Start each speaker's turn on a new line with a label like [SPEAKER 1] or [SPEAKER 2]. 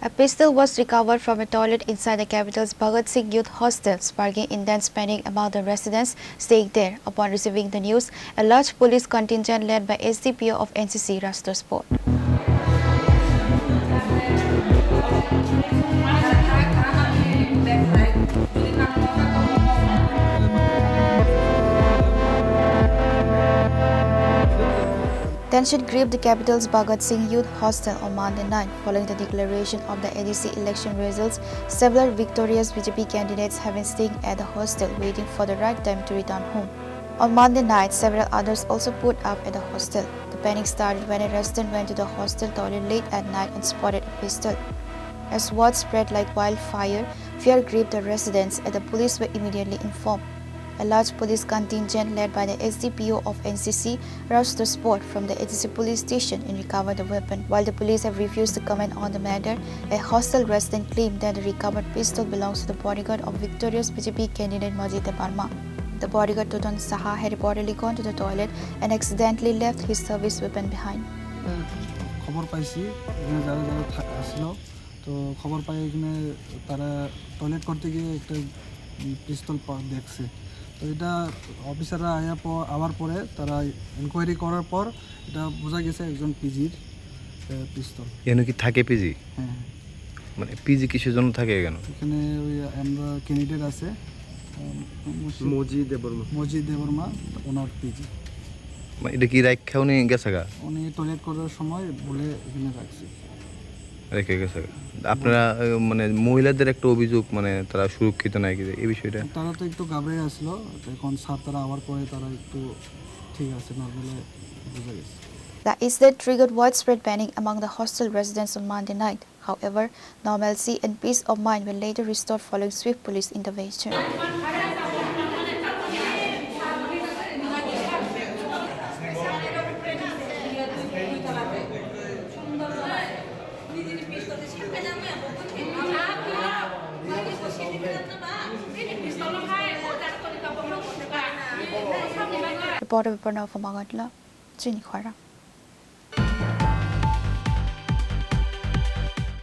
[SPEAKER 1] A pistol was recovered from a toilet inside the capital's Bhagat Singh Youth Hostel, sparking intense panic among the residents staying there. Upon receiving the news, a large police contingent led by SDPO of NCC rushed the spot. Tension gripped the capital's Bhagat Singh Youth Hostel on Monday night following the declaration of the ADC election results. Several victorious BJP candidates have been staying at the hostel waiting for the right time to return home. On Monday night, several others also put up at the hostel. The panic started when a resident went to the hostel toilet late at night and spotted a pistol. As word spread like wildfire, fear gripped the residents and the police were immediately informed. A large police contingent led by the SDPO of NCC rushed the spot from the ADC police station and recovered the weapon. While the police have refused to comment on the matter, a hostel resident claimed that the recovered pistol belongs to the bodyguard of victorious BJP candidate Majid Parma. The bodyguard Tutan Saha had reportedly gone to the toilet and accidentally left his service weapon behind.
[SPEAKER 2] খবর পাইছি এখানে যারা যারা আসছিল তো খবর পাই এখানে তারা টয়লেট করতে গিয়ে একটা পিস্তল দেখছে তো এটা অফিসাররা আবার পরে তারা ইনকোয়ারি করার পর এটা বোঝা গেছে একজন পিজির পিস্তল
[SPEAKER 3] এখানে কি থাকে পিজি
[SPEAKER 2] হ্যাঁ
[SPEAKER 3] মানে পিজি কিসের জন্য থাকে
[SPEAKER 2] এখানে ওই আমরা ক্যান্ডিডেট আছে মজি দেবর্মা ওনার পিজি
[SPEAKER 3] মানে এটা কি রাখা উনি গেছে গা
[SPEAKER 2] উনি টয়লেট করার সময় বলে এখানে
[SPEAKER 3] রেখে গেছে আপনারা মানে মহিলাদের একটা অভিযোগ মানে তারা সুরক্ষিত নাই কি এই বিষয়টা
[SPEAKER 2] তারা তো একটু ঘাবড়ে আসলো এখন স্যার তারা আবার পরে তারা একটু ঠিক আছে নরমালে বুঝা গেছে.
[SPEAKER 1] The incident triggered widespread panic among the hostel residents on Monday night. However, normalcy and peace of mind were later restored following swift police intervention. Reporter for Bhagat, Chini, Khorang.